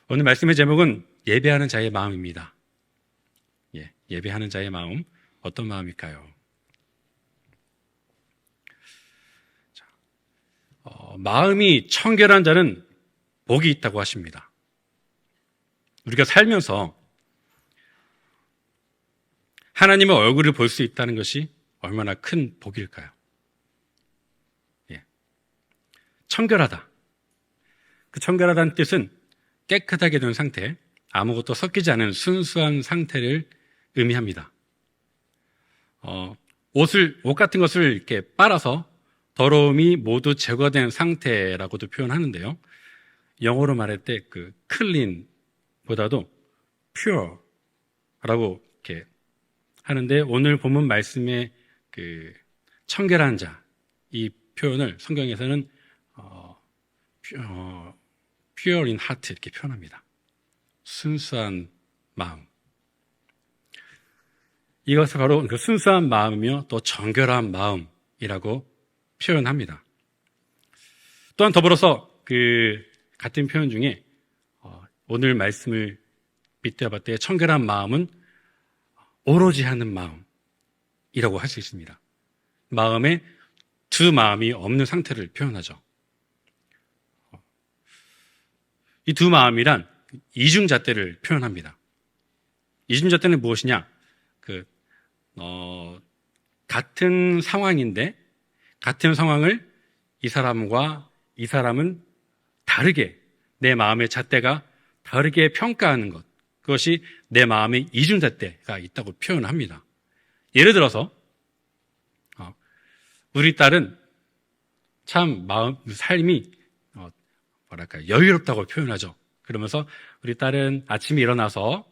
오늘 말씀의 제목은 예배하는 자의 마음입니다. 예배하는 자의 마음, 어떤 마음일까요? 마음이 청결한 자는 복이 있다고 하십니다. 우리가 살면서 하나님의 얼굴을 볼 수 있다는 것이 얼마나 큰 복일까요? 청결하다. 그 청결하다는 뜻은 깨끗하게 된 상태, 아무것도 섞이지 않은 순수한 상태를 의미합니다. 옷 같은 것을 이렇게 빨아서 더러움이 모두 제거된 상태라고도 표현하는데요. 영어로 말할 때 그 clean보다도 pure라고 이렇게 하는데, 오늘 본문 말씀의 그 청결한 자, 이 표현을 성경에서는 pure in heart 이렇게 표현합니다. 순수한 마음. 이것을 바로 그 순수한 마음이며 또 정결한 마음이라고 표현합니다. 또한 더불어서 그 같은 표현 중에 오늘 말씀을 빗대어 봤을 때 청결한 마음은 오로지 하는 마음이라고 할 수 있습니다. 마음에 두 마음이 없는 상태를 표현하죠. 이 두 마음이란 이중잣대를 표현합니다. 이중잣대는 무엇이냐? 같은 상황인데 같은 상황을 이 사람과 이 사람은 다르게, 내 마음의 잣대가 다르게 평가하는 것, 그것이 내 마음의 이중잣대가 있다고 표현합니다. 예를 들어서 우리 딸은 참 삶이 여유롭다고 표현하죠. 그러면서 우리 딸은 아침에 일어나서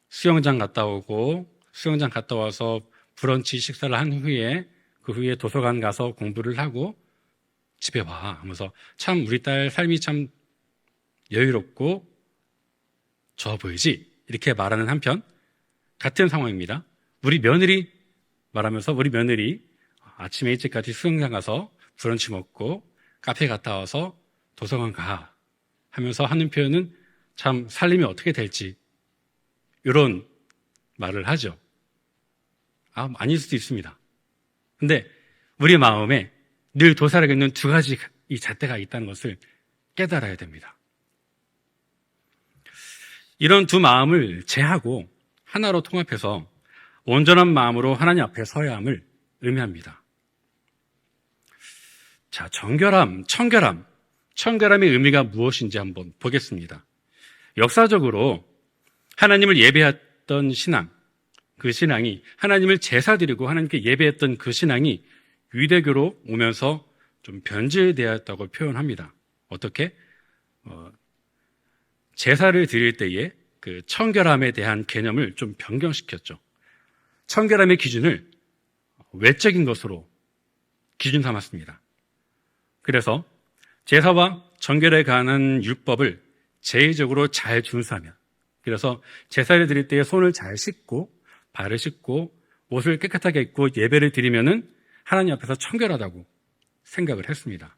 수영장 갔다 오고, 수영장 갔다 와서 브런치 식사를 한 후에 그 후에 도서관 가서 공부를 하고 집에 와 하면서 참 우리 딸 삶이 참 여유롭고 좋아 보이지, 이렇게 말하는 한편, 같은 상황입니다. 우리 며느리 말하면서 우리 며느리 아침에 일찍까지 수영장 가서 브런치 먹고 카페 갔다 와서 도서관 가 하면서 하는 표현은 참 살림이 어떻게 될지, 이런 말을 하죠. 아닐 수도 있습니다. 근데 우리 마음에 늘 도사리고 있는 두 가지 이 잣대가 있다는 것을 깨달아야 됩니다. 이런 두 마음을 제하고 하나로 통합해서 온전한 마음으로 하나님 앞에 서야 함을 의미합니다. 자, 청결함의 의미가 무엇인지 한번 보겠습니다. 역사적으로 하나님을 예배했던 신앙, 그 신앙이, 하나님을 제사드리고 하나님께 예배했던 그 신앙이 유대교로 오면서 좀 변질되었다고 표현합니다. 어떻게? 제사를 드릴 때에 그 청결함에 대한 개념을 좀 변경시켰죠. 청결함의 기준을 외적인 것으로 기준 삼았습니다. 그래서 제사와 정결에 관한 율법을 제의적으로 잘 준수하면, 그래서 제사를 드릴 때에 손을 잘 씻고 발을 씻고 옷을 깨끗하게 입고 예배를 드리면은 하나님 앞에서 청결하다고 생각을 했습니다.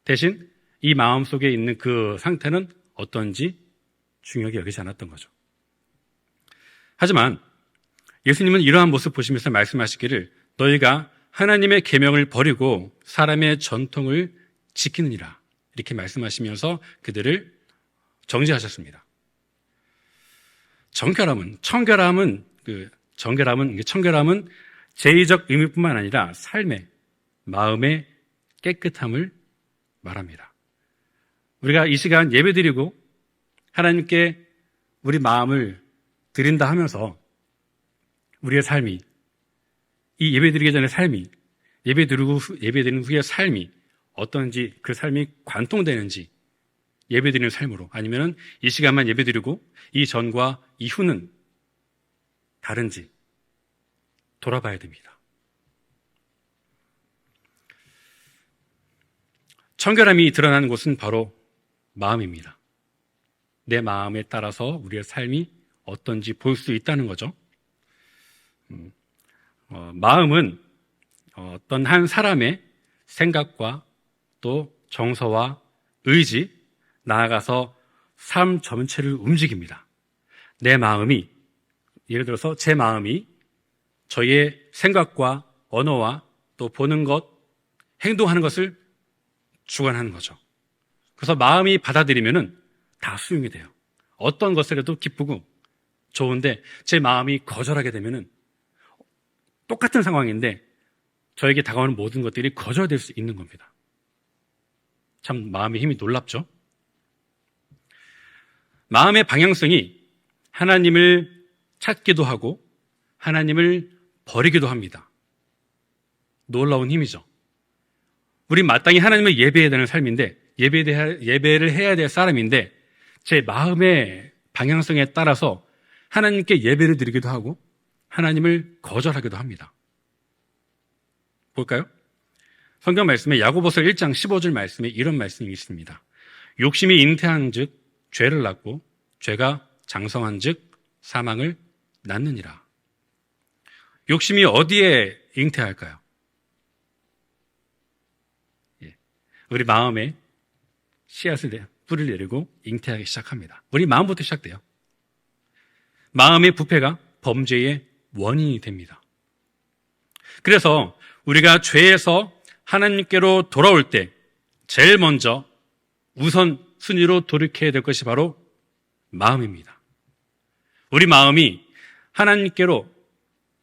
대신 이 마음속에 있는 그 상태는 어떤지 중요하게 여기지 않았던 거죠. 하지만 예수님은 이러한 모습 보시면서 말씀하시기를 너희가 하나님의 계명을 버리고 사람의 전통을 지키느니라, 이렇게 말씀하시면서 그들을 정죄하셨습니다. 청결함은 제의적 의미뿐만 아니라 삶의, 마음의 깨끗함을 말합니다. 우리가 이 시간 예배드리고 하나님께 우리 마음을 드린다 하면서 우리의 삶이, 이 예배드리기 전의 삶이, 예배드리는 후의 삶이 어떤지, 그 삶이 관통되는지, 예배드리는 삶으로, 아니면 이 시간만 예배드리고 이 전과 이후는 다른지 돌아봐야 됩니다. 청결함이 드러나는 곳은 바로 마음입니다. 내 마음에 따라서 우리의 삶이 어떤지 볼 수 있다는 거죠. 마음은 어떤 한 사람의 생각과 또 정서와 의지, 나아가서 삶 전체를 움직입니다. 내 마음이, 예를 들어서 제 마음이 저의 생각과 언어와 또 보는 것, 행동하는 것을 주관하는 거죠. 그래서 마음이 받아들이면은 다 수용이 돼요. 어떤 것을 해도 기쁘고 좋은데 제 마음이 거절하게 되면은 똑같은 상황인데 저에게 다가오는 모든 것들이 거절될 수 있는 겁니다. 참 마음의 힘이 놀랍죠? 마음의 방향성이 하나님을 찾기도 하고 하나님을 버리기도 합니다. 놀라운 힘이죠. 우리 마땅히 하나님을 예배해야 되는 삶인데 예배를 해야 될 사람인데 제 마음의 방향성에 따라서 하나님께 예배를 드리기도 하고 하나님을 거절하기도 합니다. 볼까요? 성경 말씀에 야고보서 1장 15절 말씀에 이런 말씀이 있습니다. 욕심이 잉태한 즉 죄를 낳고 죄가 장성한 즉 사망을 낳느니라. 욕심이 어디에 잉태할까요? 우리 마음에 씨앗을 뿌리를 내리고 잉태하기 시작합니다. 우리 마음부터 시작돼요. 마음의 부패가 범죄의 원인이 됩니다. 그래서 우리가 죄에서 하나님께로 돌아올 때 제일 먼저 우선 순위로 돌이켜야 될 것이 바로 마음입니다. 우리 마음이 하나님께로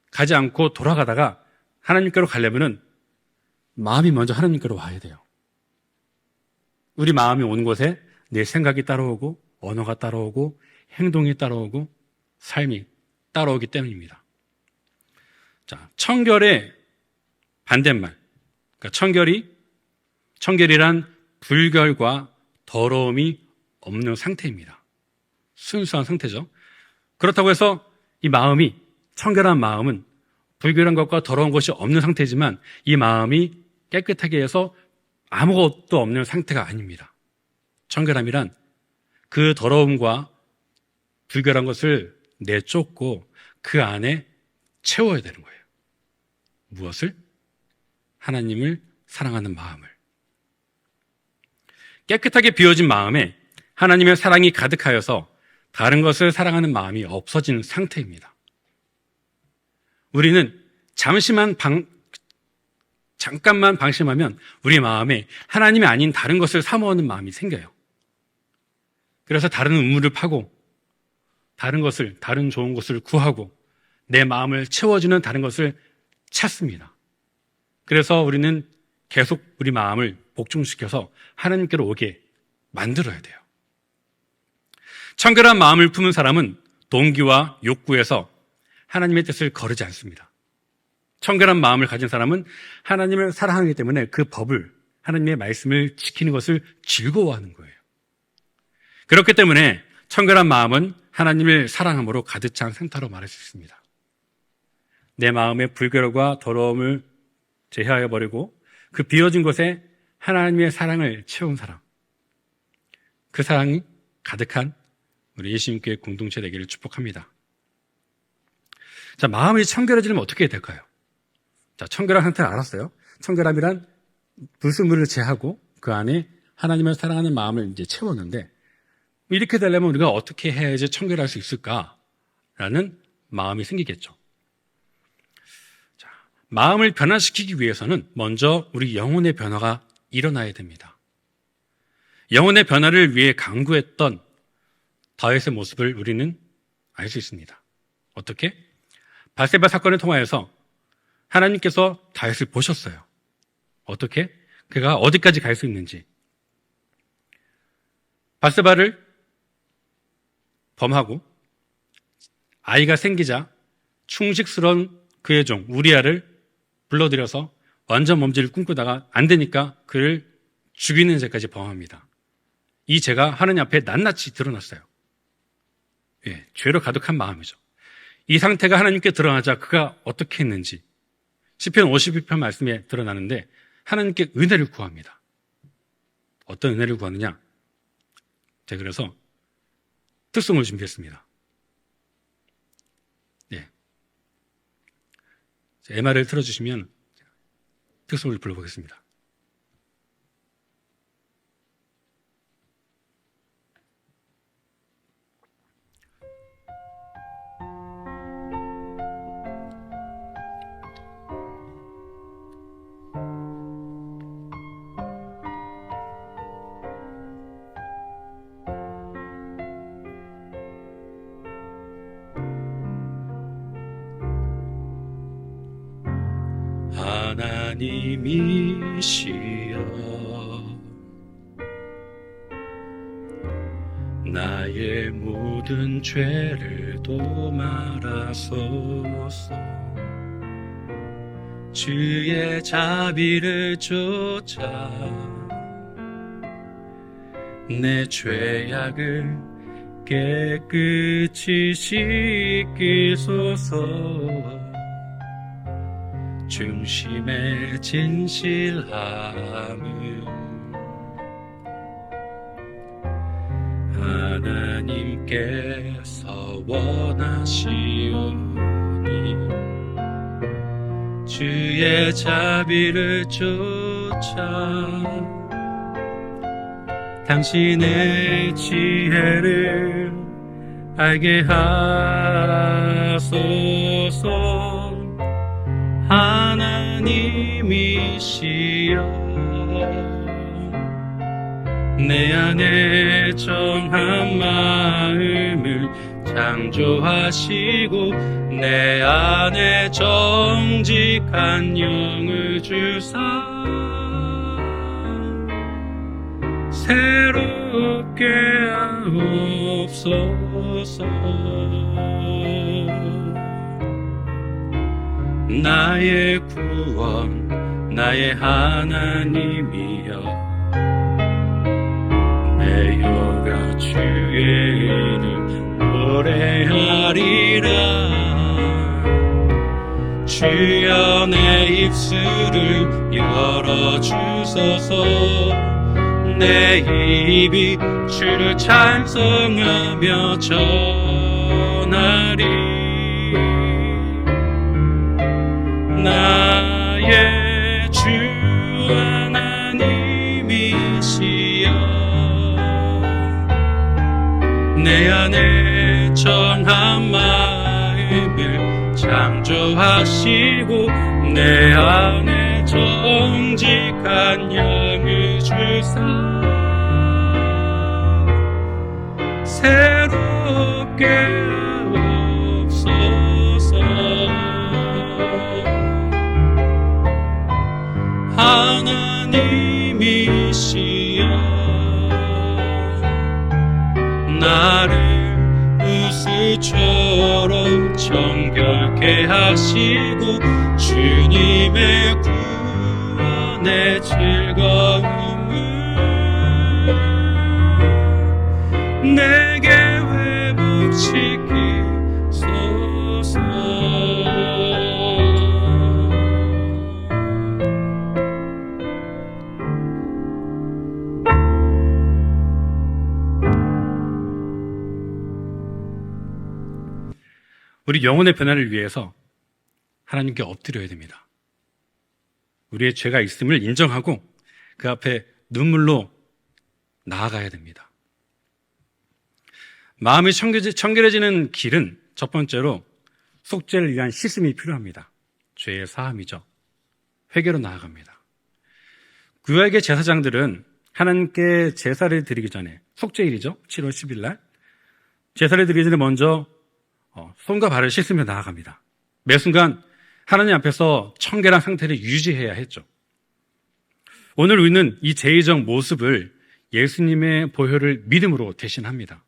가지 않고 돌아가다가 하나님께로 가려면은 마음이 먼저 하나님께로 와야 돼요. 우리 마음이 오는 곳에 내 생각이 따라오고 언어가 따라오고 행동이 따라오고 삶이 따라오기 때문입니다. 자, 청결의 반대말. 그러니까 청결이란 불결과 더러움이 없는 상태입니다. 순수한 상태죠. 그렇다고 해서 이 마음이, 청결한 마음은 불결한 것과 더러운 것이 없는 상태지만 이 마음이 깨끗하게 해서 아무것도 없는 상태가 아닙니다. 청결함이란 그 더러움과 불결한 것을 내쫓고 그 안에 채워야 되는 거예요. 무엇을? 하나님을 사랑하는 마음을. 깨끗하게 비워진 마음에 하나님의 사랑이 가득하여서 다른 것을 사랑하는 마음이 없어진 상태입니다. 우리는 잠깐만 방심하면 우리 마음에 하나님이 아닌 다른 것을 사모하는 마음이 생겨요. 그래서 다른 우물을 파고 다른 좋은 것을 구하고 내 마음을 채워주는 다른 것을 찾습니다. 그래서 우리는 계속 우리 마음을 복종시켜서 하나님께로 오게 만들어야 돼요. 청결한 마음을 품은 사람은 동기와 욕구에서 하나님의 뜻을 거르지 않습니다. 청결한 마음을 가진 사람은 하나님을 사랑하기 때문에 그 법을, 하나님의 말씀을 지키는 것을 즐거워하는 거예요. 그렇기 때문에 청결한 마음은 하나님을 사랑함으로 가득 찬 상태로 말할 수 있습니다. 내 마음의 불결과 더러움을 제하여버리고 그 비워진 곳에 하나님의 사랑을 채운 사람, 그 사랑이 가득한 우리 예수님교회 공동체 되기를 축복합니다. 자, 마음이 청결해지면 어떻게 될까요? 자, 청결한 상태를 알았어요. 청결함이란 불순물을 제하고 그 안에 하나님을 사랑하는 마음을 이제 채웠는데 이렇게 되려면 우리가 어떻게 해야지 청결할 수 있을까라는 마음이 생기겠죠. 자, 마음을 변화시키기 위해서는 먼저 우리 영혼의 변화가 일어나야 됩니다. 영혼의 변화를 위해 강구했던 다윗의 모습을 우리는 알 수 있습니다. 어떻게? 밧세바 사건을 통하여서 하나님께서 다윗을 보셨어요. 어떻게? 그가 어디까지 갈 수 있는지. 밧세바를 범하고 아이가 생기자 충식스러운 그의 종 우리아를 불러들여서 완전 범죄를 꿈꾸다가 안 되니까 그를 죽이는 죄까지 범합니다. 이 죄가 하나님 앞에 낱낱이 드러났어요. 예, 죄로 가득한 마음이죠. 이 상태가 하나님께 드러나자 그가 어떻게 했는지 시편 52편 말씀에 드러나는데 하나님께 은혜를 구합니다. 어떤 은혜를 구하느냐? 제가 그래서 특송을 준비했습니다. 예. MR을 틀어주시면 특송을 불러보겠습니다. 하나님이시여 나의 모든 죄를 도말하소서 주의 자비를 쫓아 내 죄악을 깨끗이 씻기소서 중심의 진실함을 하나님께서 원하시오니 주의 자비를 쫓아 당신의 지혜를 알게 하소서 하나님이시여 내 안에 정한 마음을 창조하시고 내 안에 정직한 영을 주사 새롭게 하옵소서 나의 구원 나의 하나님이여 내 혀가 주의 이름 노래하리라 주여 내 입술을 열어주소서 내 입이 주를 찬송하며 전하리 나의 주 하나님이시여 내 안에 정한 마음을 창조하시고 내 안에 정직한 영을 주사 새롭게 하옵소서 하나님이시여 나를 우슬처럼 정결케 하시고 주님의 구원의 즐거움을 내게 회복시키소서 우리 영혼의 변화를 위해서 하나님께 엎드려야 됩니다. 우리의 죄가 있음을 인정하고 그 앞에 눈물로 나아가야 됩니다. 마음이 청결해지는 길은 첫 번째로 속죄를 위한 씻음이 필요합니다. 죄의 사함이죠. 회개로 나아갑니다. 구약의 제사장들은 하나님께 제사를 드리기 전에 속죄일이죠. 7월 10일 날 제사를 드리기 전에 먼저 손과 발을 씻으며 나아갑니다. 매 순간 하나님 앞에서 청결한 상태를 유지해야 했죠. 오늘 우리는 이 제의적 모습을 예수님의 보혈을 믿음으로 대신합니다.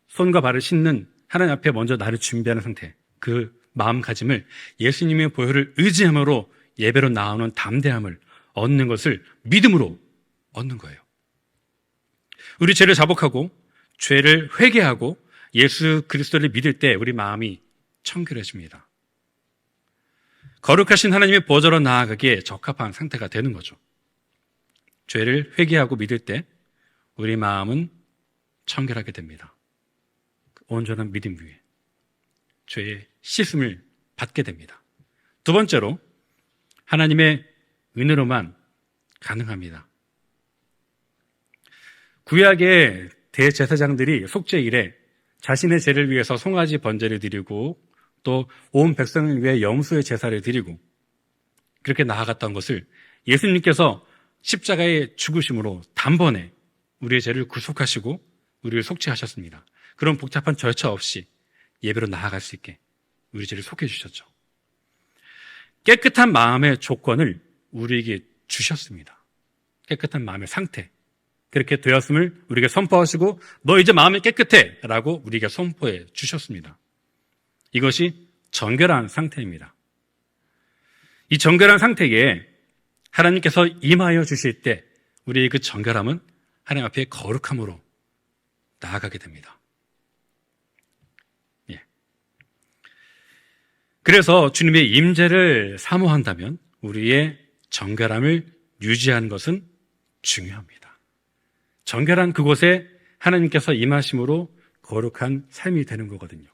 손과 발을 씻는 하나님 앞에 먼저 나를 준비하는 상태, 그 마음가짐을 예수님의 보혈을 의지함으로 예배로 나오는 담대함을 얻는 것을 믿음으로 얻는 거예요. 우리 죄를 자복하고 죄를 회개하고 예수 그리스도를 믿을 때 우리 마음이 청결해집니다. 거룩하신 하나님의 보좌로 나아가기에 적합한 상태가 되는 거죠. 죄를 회개하고 믿을 때 우리 마음은 청결하게 됩니다. 온전한 믿음 위에 죄의 씻음을 받게 됩니다. 두 번째로 하나님의 은혜로만 가능합니다. 구약의 대제사장들이 속죄일에 자신의 죄를 위해서 송아지 번제를 드리고 또 온 백성을 위해 염소의 제사를 드리고 그렇게 나아갔던 것을 예수님께서 십자가의 죽으심으로 단번에 우리의 죄를 구속하시고 우리를 속죄하셨습니다. 그런 복잡한 절차 없이 예배로 나아갈 수 있게 우리 죄를 속해 주셨죠. 깨끗한 마음의 조건을 우리에게 주셨습니다. 깨끗한 마음의 상태. 그렇게 되었음을 우리에게 선포하시고 너 이제 마음이 깨끗해 라고 우리에게 선포해 주셨습니다. 이것이 정결한 상태입니다. 이 정결한 상태에 하나님께서 임하여 주실 때 우리의 그 정결함은 하나님 앞에 거룩함으로 나아가게 됩니다. 예. 그래서 주님의 임재를 사모한다면 우리의 정결함을 유지하는 것은 중요합니다. 정결한 그곳에 하나님께서 임하심으로 거룩한 삶이 되는 거거든요.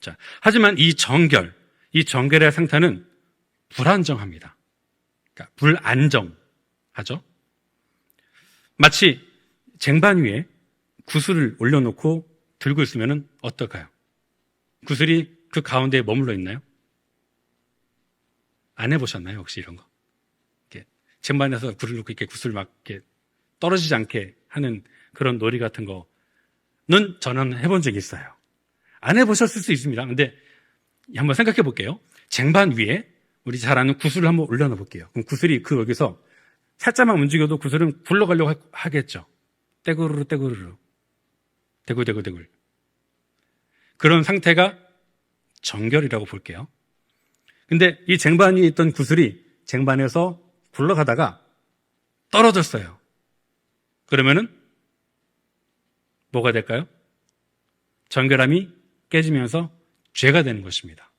자, 하지만 이 정결의 상태는 불안정합니다. 그러니까 불안정하죠. 마치 쟁반 위에 구슬을 올려놓고 들고 있으면 어떨까요? 구슬이 그 가운데에 머물러 있나요? 안 해보셨나요? 혹시 이런 거? 이렇게 쟁반에서 굴을 놓고 이렇게 구슬 막 이렇게 떨어지지 않게 하는 그런 놀이 같은 거는 저는 해본 적이 있어요. 안 해보셨을 수 있습니다. 근데 한번 생각해 볼게요. 쟁반 위에 우리 잘 아는 구슬을 한번 올려놔 볼게요. 그럼 구슬이 그 여기서 살짝만 움직여도 구슬은 굴러가려고 하겠죠. 떼구르르 떼구르르 대굴대굴대굴. 그런 상태가 정결이라고 볼게요. 근데 이 쟁반 위에 있던 구슬이 쟁반에서 굴러가다가 떨어졌어요. 그러면은 뭐가 될까요? 정결함이 깨지면서 죄가 되는 것입니다.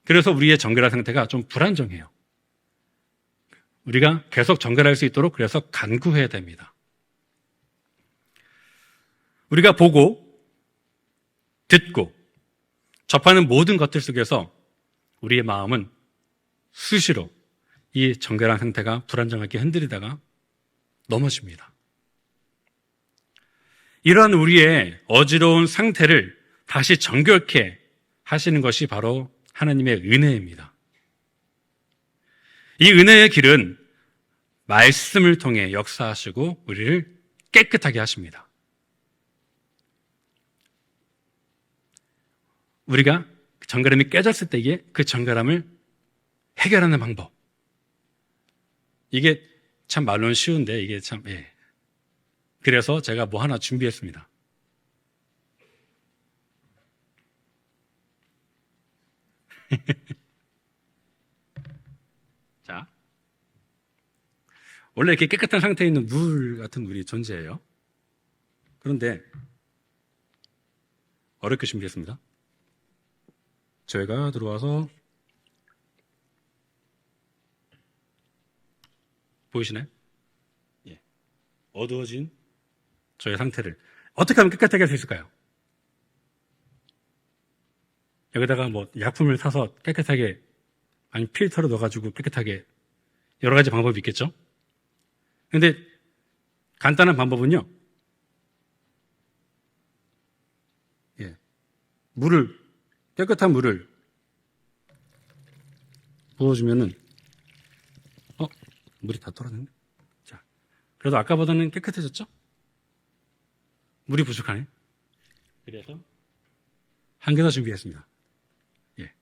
그래서 우리의 정결한 상태가 좀 불안정해요. 우리가 계속 정결할 수 있도록 그래서 간구해야 됩니다. 우리가 보고, 듣고, 접하는 모든 것들 속에서 우리의 마음은 수시로 이 정결한 상태가 불안정하게 흔들리다가 넘어집니다. 이러한 우리의 어지러운 상태를 다시 정결케 하시는 것이 바로 하나님의 은혜입니다. 이 은혜의 길은 말씀을 통해 역사하시고 우리를 깨끗하게 하십니다. 우리가 정결함이 깨졌을 때에 그 정결함을 해결하는 방법. 이게 참 말로는 쉬운데 이게 참, 예. 그래서 제가 뭐 하나 준비했습니다. 자, 원래 이렇게 깨끗한 상태에 있는 물 같은 물이 존재해요. 그런데 어렵게 준비했습니다. 저희가 들어와서 보이시나요? 예. 어두워진 저의 상태를 어떻게 하면 깨끗하게 할 수 있을까요? 여기다가 뭐 약품을 사서 깨끗하게, 아니 필터로 넣어가지고 깨끗하게, 여러 가지 방법이 있겠죠? 근데 간단한 방법은요, 예. 깨끗한 물을 부어주면은, 물이 다 떨어졌네. 자, 그래도 아까보다는 깨끗해졌죠? 물이 부족하네. 그래서 한 개 더 준비했습니다. 예.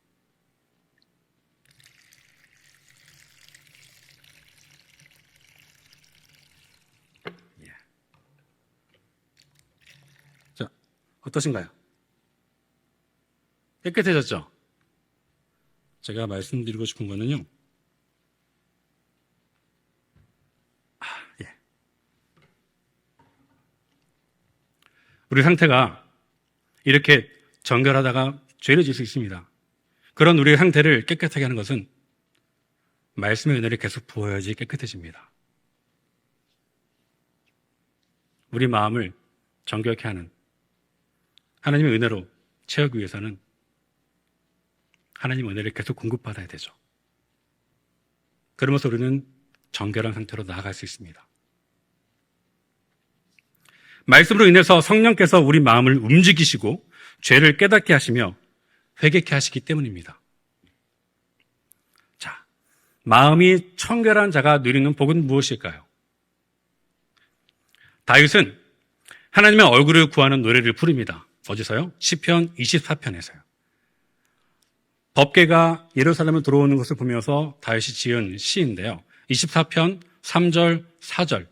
예. 자, 어떠신가요? 깨끗해졌죠? 제가 말씀드리고 싶은 거는요, 예. 우리 상태가 이렇게 정결하다가 죄를 질 수 있습니다. 그런 우리의 상태를 깨끗하게 하는 것은 말씀의 은혜를 계속 부어야지 깨끗해집니다. 우리 마음을 정결케 하는 하나님의 은혜로 채우기 위해서는 하나님의 은혜를 계속 공급받아야 되죠. 그러면서 우리는 정결한 상태로 나아갈 수 있습니다. 말씀으로 인해서 성령께서 우리 마음을 움직이시고 죄를 깨닫게 하시며 회개케 하시기 때문입니다. 자, 마음이 청결한 자가 누리는 복은 무엇일까요? 다윗은 하나님의 얼굴을 구하는 노래를 부릅니다. 어디서요? 시편 24편에서요. 법궤가 예루살렘에 들어오는 것을 보면서 다윗이 지은 시인데요. 24편 3절, 4절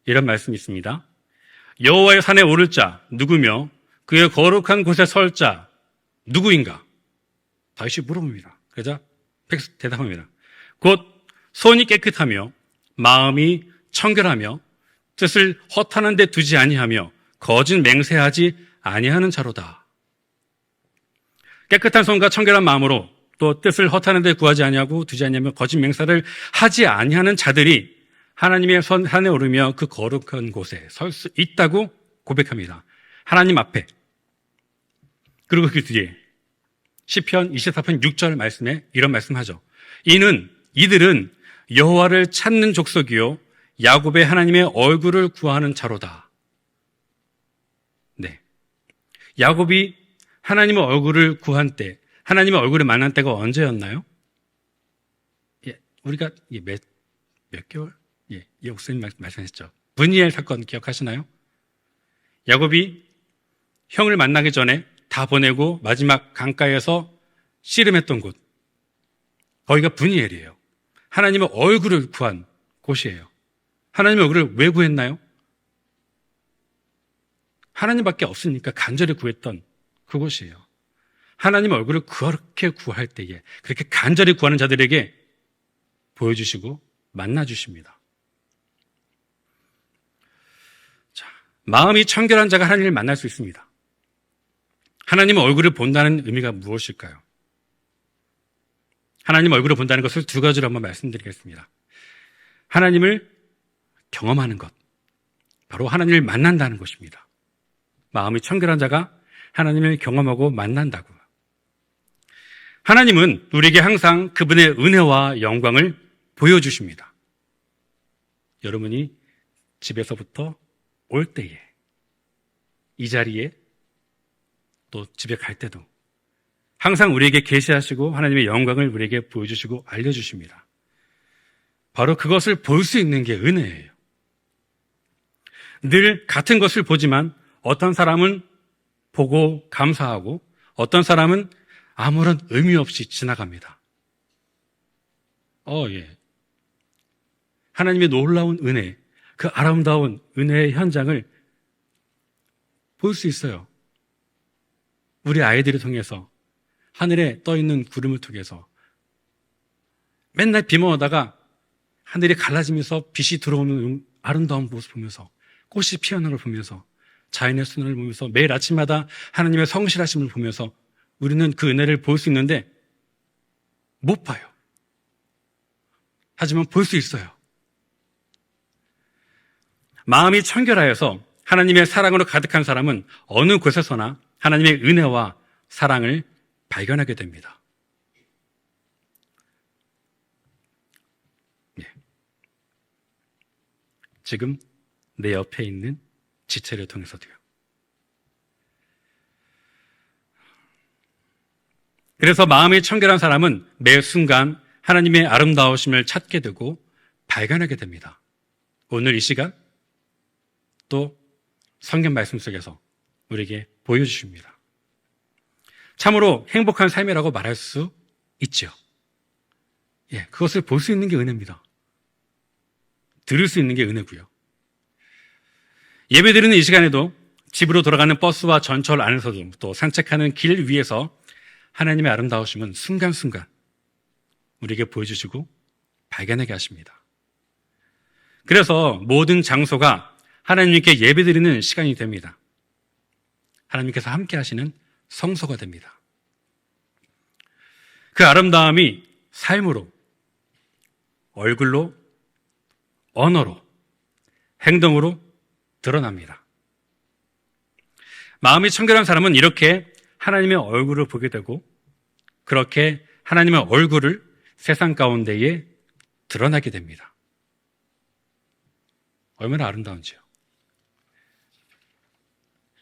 이런 말씀이 있습니다. 여호와의 산에 오를 자 누구며 그의 거룩한 곳에 설 자 누구인가? 다윗이 물어봅니다. 그러자 대답합니다. 곧 손이 깨끗하며 마음이 청결하며 뜻을 허탄한 데 두지 아니하며 거짓 맹세하지 아니하는 자로다. 깨끗한 손과 청결한 마음으로 또 뜻을 허탄한 데 구하지 아니하고 두지 아니하며 거짓 맹세를 하지 아니하는 자들이 하나님의 산에 오르며 그 거룩한 곳에 설 수 있다고 고백합니다. 하나님 앞에. 그리고 그 뒤에 시편 24편 6절 말씀에 이런 말씀하죠. 이들은 여호와를 찾는 족속이요 야곱의 하나님의 얼굴을 구하는 자로다. 네, 야곱이 하나님의 얼굴을 구한 때, 하나님의 얼굴을 만난 때가 언제였나요? 예, 우리가 몇 개월? 예, 목사님 말씀하셨죠. 브니엘 사건 기억하시나요? 야곱이 형을 만나기 전에 다 보내고 마지막 강가에서 씨름했던 곳, 거기가 브니엘이에요. 하나님의 얼굴을 구한 곳이에요. 하나님의 얼굴을 왜 구했나요? 하나님밖에 없으니까 간절히 구했던 그곳이에요. 하나님의 얼굴을 그렇게 구할 때에 그렇게 간절히 구하는 자들에게 보여주시고 만나주십니다. 자, 마음이 청결한 자가 하나님을 만날 수 있습니다. 하나님의 얼굴을 본다는 의미가 무엇일까요? 하나님의 얼굴을 본다는 것을 두 가지로 한번 말씀드리겠습니다. 하나님을 경험하는 것, 바로 하나님을 만난다는 것입니다. 마음이 청결한 자가 하나님을 경험하고 만난다고요. 하나님은 우리에게 항상 그분의 은혜와 영광을 보여주십니다. 여러분이 집에서부터 올 때에, 이 자리에, 또 집에 갈 때도 항상 우리에게 계시하시고 하나님의 영광을 우리에게 보여주시고 알려주십니다. 바로 그것을 볼 수 있는 게 은혜예요. 늘 같은 것을 보지만 어떤 사람은 보고 감사하고 어떤 사람은 아무런 의미 없이 지나갑니다. 예. 하나님의 놀라운 은혜, 그 아름다운 은혜의 현장을 볼 수 있어요. 우리 아이들을 통해서, 하늘에 떠있는 구름을 통해서 맨날 비만 오다가 하늘이 갈라지면서 빛이 들어오는 아름다운 모습 보면서, 꽃이 피어나는 걸 보면서, 자연의 순환을 보면서, 매일 아침마다 하나님의 성실하심을 보면서 우리는 그 은혜를 볼 수 있는데 못 봐요. 하지만 볼 수 있어요. 마음이 청결하여서 하나님의 사랑으로 가득한 사람은 어느 곳에서나 하나님의 은혜와 사랑을 발견하게 됩니다. 예. 지금 내 옆에 있는 지체를 통해서도요. 그래서 마음이 청결한 사람은 매 순간 하나님의 아름다우심을 찾게 되고 발견하게 됩니다. 오늘 이 시간 또 성경 말씀 속에서 우리에게 보여주십니다. 참으로 행복한 삶이라고 말할 수 있죠. 예, 그것을 볼 수 있는 게 은혜입니다. 들을 수 있는 게 은혜고요. 예배드리는 이 시간에도 집으로 돌아가는 버스와 전철 안에서도 또 산책하는 길 위에서 하나님의 아름다우심은 순간순간 우리에게 보여주시고 발견하게 하십니다. 그래서 모든 장소가 하나님께 예배드리는 시간이 됩니다. 하나님께서 함께 하시는 성소가 됩니다. 그 아름다움이 삶으로, 얼굴로, 언어로, 행동으로 드러납니다. 마음이 청결한 사람은 이렇게 하나님의 얼굴을 보게 되고 그렇게 하나님의 얼굴을 세상 가운데에 드러나게 됩니다. 얼마나 아름다운지요.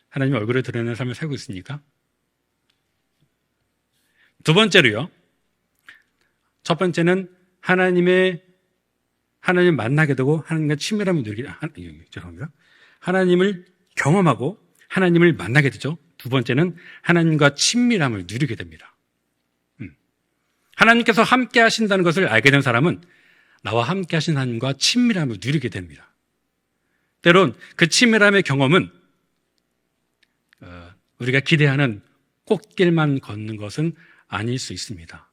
하나님의 얼굴을 드러내는 삶을 살고 있으니까. 두 번째로요. 첫 번째는 하나님을 만나게 되고 하나님과 친밀함을 누리게, 죄송합니다. 하나님을 경험하고 하나님을 만나게 되죠. 두 번째는 하나님과 친밀함을 누리게 됩니다. 하나님께서 함께 하신다는 것을 알게 된 사람은 나와 함께 하신 하나님과 친밀함을 누리게 됩니다. 때론 그 친밀함의 경험은 우리가 기대하는 꽃길만 걷는 것은 아닐 수 있습니다.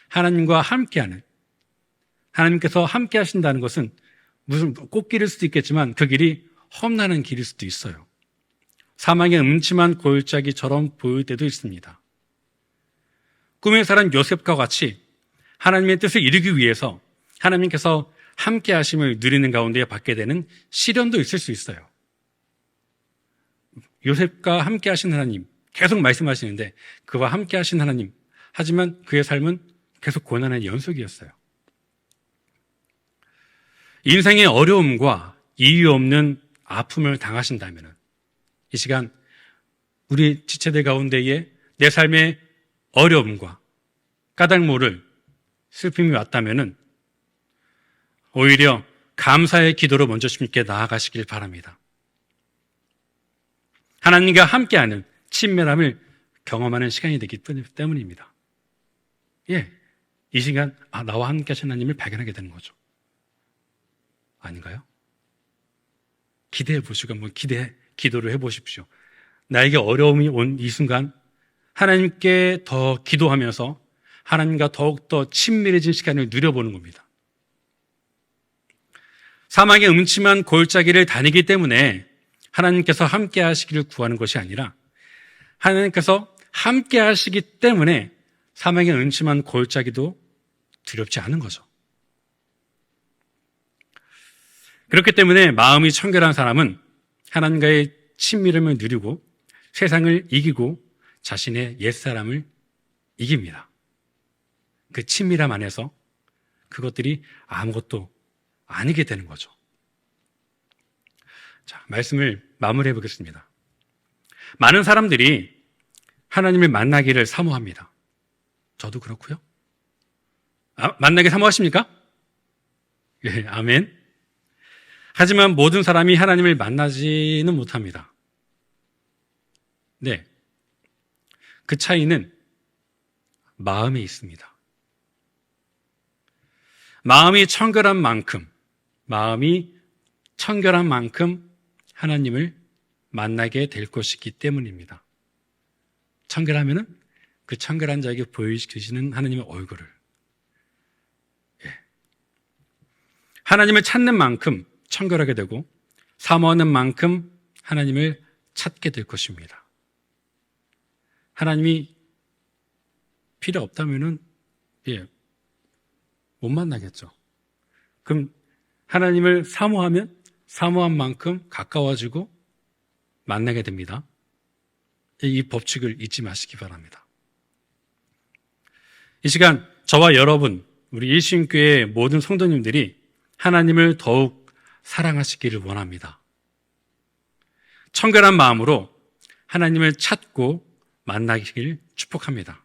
하나님과 함께하는, 하나님께서 함께 하신다는 것은 무슨 꽃길일 수도 있겠지만 그 길이 험난한 길일 수도 있어요. 사망의 음침한 골짜기처럼 보일 때도 있습니다. 꿈에 살은 요셉과 같이 하나님의 뜻을 이루기 위해서 하나님께서 함께 하심을 누리는 가운데 받게 되는 시련도 있을 수 있어요. 요셉과 함께 하신 하나님, 계속 말씀하시는데 그와 함께 하신 하나님, 하지만 그의 삶은 계속 고난의 연속이었어요. 인생의 어려움과 이유 없는 아픔을 당하신다면 이 시간 우리 지체들 가운데에 내 삶의 어려움과 까닭 모를 슬픔이 왔다면 오히려 감사의 기도로 먼저 주님께 나아가시길 바랍니다. 하나님과 함께하는 친밀함을 경험하는 시간이 되기 때문입니다. 이 시간 나와 함께 하신 하나님을 발견하게 되는 거죠. 아닌가요? 기대해 보시고 한번 기도를 해 보십시오. 나에게 어려움이 온 이 순간 하나님께 더 기도하면서 하나님과 더욱더 친밀해진 시간을 누려보는 겁니다. 사막의 음침한 골짜기를 다니기 때문에 하나님께서 함께 하시기를 구하는 것이 아니라 하나님께서 함께 하시기 때문에 사막의 음침한 골짜기도 두렵지 않은 거죠. 그렇기 때문에 마음이 청결한 사람은 하나님과의 친밀함을 누리고 세상을 이기고 자신의 옛사람을 이깁니다. 그 친밀함 안에서 그것들이 아무것도 아니게 되는 거죠. 자, 말씀을 마무리해 보겠습니다. 많은 사람들이 하나님을 만나기를 사모합니다. 저도 그렇고요. 만나기 사모하십니까? 예, 아멘. 하지만 모든 사람이 하나님을 만나지는 못합니다. 네. 그 차이는 마음에 있습니다. 마음이 청결한 만큼 하나님을 만나게 될 것이기 때문입니다. 청결하면은 그 청결한 자에게 보여주시는 하나님의 얼굴을, 하나님을 찾는 만큼 청결하게 되고 사모하는 만큼 하나님을 찾게 될 것입니다. 하나님이 필요 없다면은 못 만나겠죠. 그럼 하나님을 사모하면 사모한 만큼 가까워지고 만나게 됩니다. 이 법칙을 잊지 마시기 바랍니다. 이 시간 저와 여러분, 우리 일신교회 모든 성도님들이 하나님을 더욱 사랑하시기를 원합니다. 청결한 마음으로 하나님을 찾고 만나기를 축복합니다.